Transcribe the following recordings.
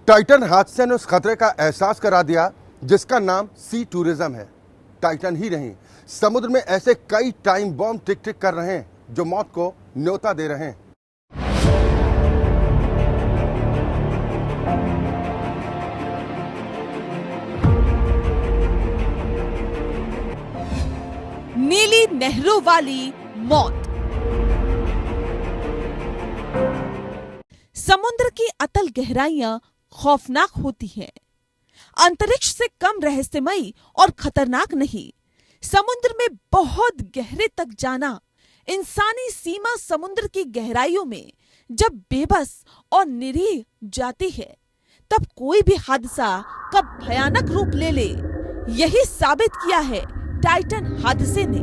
Titan हादसे ने उस खतरे का एहसास करा दिया जिसका नाम सी टूरिज्म है। टाइटन ही नहीं, समुद्र में ऐसे कई टाइम बॉम्ब टिक टिक कर रहे हैं जो मौत को न्योता दे रहे हैं। नीली नहरों वाली मौत। समुद्र की अतल गहराइयां खौफनाक होती हैं। अंतरिक्ष से कम रहस्यमयी और खतरनाक नहीं। समुद्र में बहुत गहरे तक जाना। इंसानी सीमा समुद्र की गहराइयों में जब बेबस और निरीह जाती है, तब कोई भी हादसा कब भयानक रूप ले ले, यही साबित किया है टाइटन हादसे ने।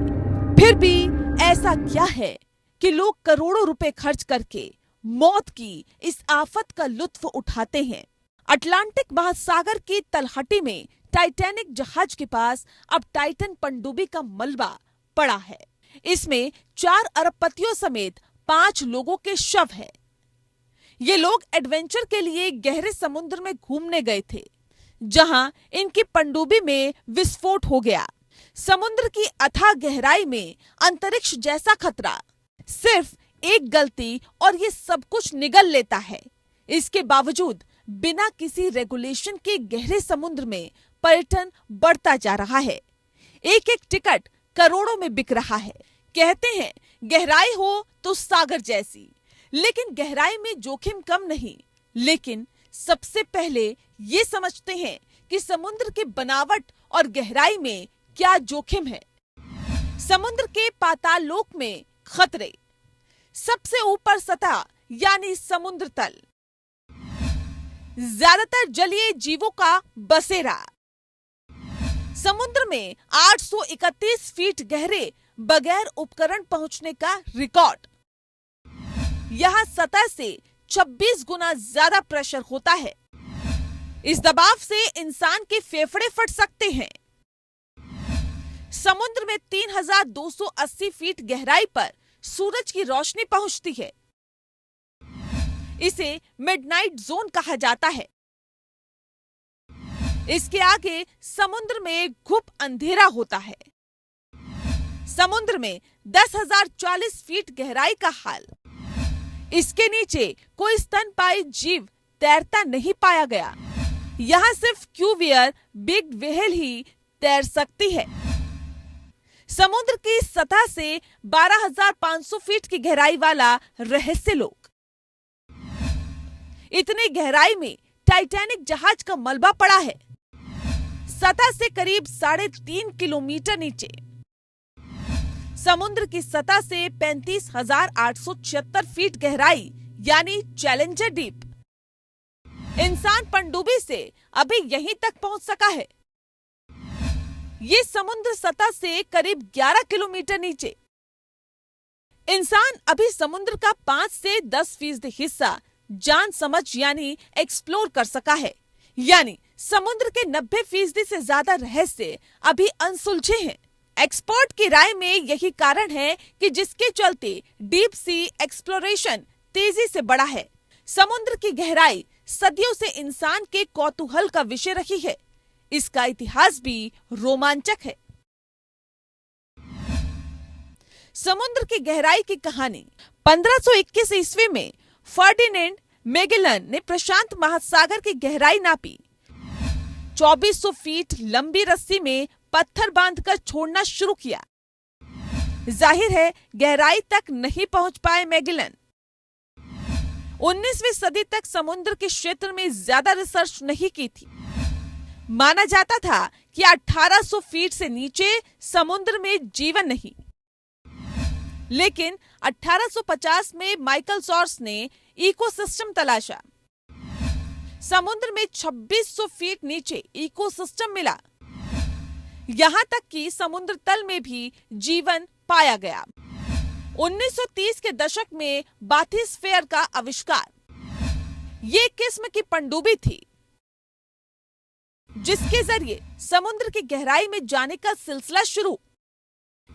फिर भी ऐसा क्या है कि लोग करोड़ों रुपए खर्च करके मौत की इस आफत का लुत्फ उठाते हैं। अटलांटिक महासागर की तलहटी में टाइटैनिक जहाज के पास अब टाइटन पनडुब्बी का मलबा पड़ा है। इसमें 4 अरबपतियों समेत 5 लोगों के शव है। ये लोग एडवेंचर के लिए गहरे समुद्र में घूमने गए थे, जहां इनकी पनडुब्बी में विस्फोट हो गया। समुद्र की अथाह गहराई में अंतरिक्ष जैसा खतरा, सिर्फ एक गलती और ये सब कुछ निगल लेता है। इसके बावजूद बिना किसी रेगुलेशन के गहरे समुद्र में पर्यटन बढ़ता जा रहा है। एक एक टिकट करोड़ों में बिक रहा है। कहते हैं गहराई हो तो सागर जैसी, लेकिन गहराई में जोखिम कम नहीं। लेकिन सबसे पहले ये समझते हैं कि समुद्र की बनावट और गहराई में क्या जोखिम है। समुद्र के पाताल लोक में खतरे। सबसे ऊपर सतह यानी समुद्र तल, ज्यादातर जलीय जीवों का बसेरा। समुद्र में 831 फीट गहरे बगैर उपकरण पहुंचने का रिकॉर्ड। यहां सतह से 26 गुना ज्यादा प्रेशर होता है। इस दबाव से इंसान के फेफड़े फट सकते हैं। समुद्र में 3280 फीट गहराई पर सूरज की रोशनी पहुंचती है। इसे मिडनाइट जोन कहा जाता है। इसके आगे समुद्र में घुप अंधेरा होता है। समुद्र में 10,040 फीट गहराई का हाल। इसके नीचे कोई स्तनपायी जीव तैरता नहीं पाया गया। यहां सिर्फ क्यूवियर बिग व्हेल ही तैर सकती है। समुद्र की सतह से 12,500 फीट की गहराई वाला रहस्य लोक। इतनी गहराई में टाइटैनिक जहाज का मलबा पड़ा है, सतह से करीब 3.5 किलोमीटर नीचे। समुद्र की सतह से 35,876 फीट गहराई यानी चैलेंजर डीप। इंसान पनडुब्बी से अभी यहीं तक पहुंच सका है। ये समुद्र सतह से करीब 11 किलोमीटर नीचे। इंसान अभी समुद्र का 5 से 10% हिस्सा जान समझ यानी एक्सप्लोर कर सका है। यानी समुद्र के 90% से ज्यादा रहस्य अभी अनसुलझे हैं। एक्सपर्ट की राय में यही कारण है कि जिसके चलते डीप सी एक्सप्लोरेशन तेजी से बढ़ा है। समुद्र की गहराई सदियों से इंसान के कौतूहल का विषय रही है। इसका इतिहास भी रोमांचक है। समुद्र की गहराई की कहानी। 1521 ईस्वी में फर्डिनेंड मैगेलन ने प्रशांत महासागर की गहराई नापी। 2400 फीट लंबी रस्सी में पत्थर बांधकर छोड़ना शुरू किया। जाहिर है गहराई तक नहीं पहुंच पाए मैगेलन। 19वीं सदी तक समुद्र के क्षेत्र में ज्यादा रिसर्च नहीं की थी। माना जाता था कि 1800 फीट से नीचे समुद्र में जीवन नहीं। लेकिन 1850 में माइकल सॉर्स ने इकोसिस्टम तलाशा। समुद्र में 2600 फीट नीचे इकोसिस्टम मिला। यहां तक कि समुद्र तल में भी जीवन पाया गया। 1930 के दशक में बाथिस्फेयर का आविष्कार। ये किस्म की पनडुब्बी थी जिसके जरिए समुद्र की गहराई में जाने का सिलसिला शुरू।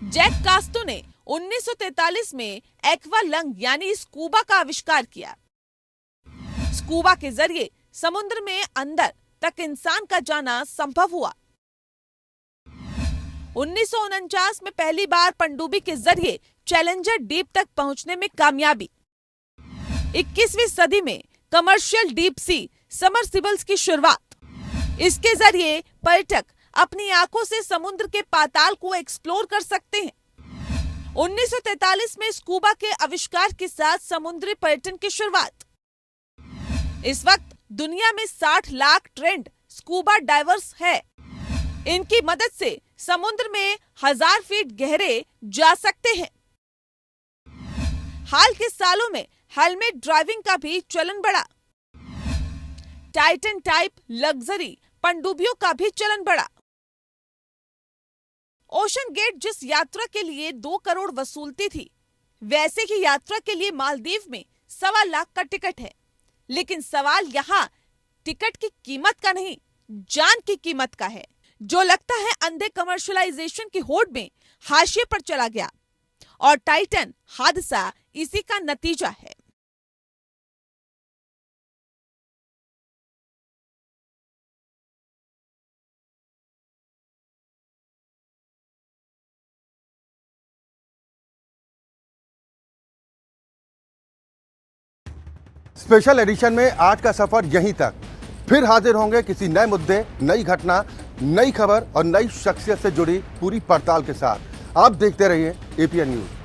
जैक कास्टो ने 1943 में एक्वा लंग यानी स्कूबा का आविष्कार किया। स्कूबा के जरिए समुद्र में अंदर तक इंसान का जाना संभव हुआ। 1949 में पहली बार पनडुब्बी के जरिए चैलेंजर डीप तक पहुंचने में कामयाबी। 21वीं सदी में कमर्शियल डीप सी सबमर्सिबल्स की शुरुआत। इसके जरिए पर्यटक अपनी आंखों से समुद्र के पाताल को एक्सप्लोर कर सकते हैं। 1943 में स्कूबा के आविष्कार के साथ समुद्री पर्यटन की शुरुआत। इस वक्त दुनिया में 60 लाख ट्रेंड स्कूबा डाइवर्स है। इनकी मदद से समुद्र में 1000 फीट गहरे जा सकते हैं। हाल के सालों में हेलमेट ड्राइविंग का भी चलन बढ़ा। टाइटन टाइप लग्जरी पनडुब्बियों का भी चलन बढ़ा। ओशन गेट जिस यात्रा के लिए 2 करोड़ वसूलती थी, वैसे ही यात्रा के लिए मालदीव में 1.25 लाख का टिकट है। लेकिन सवाल यहाँ टिकट की कीमत का नहीं, जान की कीमत का है, जो लगता है अंधे कमर्शियलाइजेशन की होड़ में हाशिए पर चला गया। और टाइटन हादसा इसी का नतीजा है। स्पेशल एडिशन में आज का सफर यहीं तक। फिर हाजिर होंगे किसी नए मुद्दे, नई घटना, नई खबर और नई शख्सियत से जुड़ी पूरी पड़ताल के साथ। आप देखते रहिए एपीएन न्यूज।